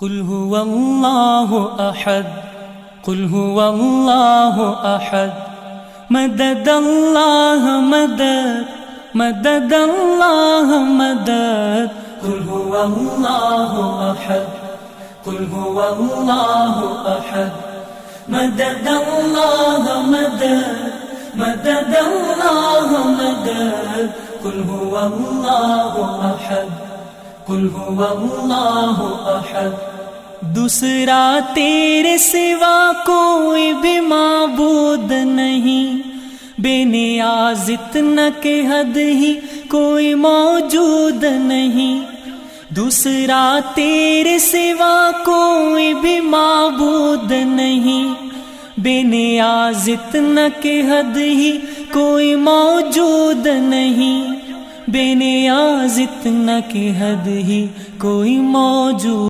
कुल हुवल्लाहु अहद, कुल हुवल्लाहु अहद, मददल्लाह मदद, मददल्लाह मदद। कुल हुवल्लाहु अहद, कुल हुवल्लाहु अहद, मददल्लाह मदद, मददल्लाह मदद। कुल हुवल्लाहु अहद, कुल हुवल्लाहु अहद। दूसरा तेरे सिवा कोई भी माबूद नहीं, बेनियाज इतना के हद ही कोई मौजूद नहीं। दूसरा तेरे सिवा कोई भी माबूद नहीं, बेनियाज इतना के हद ही कोई मौजूद नहीं। बेनियाज इतना के हद ही कोई मौजूद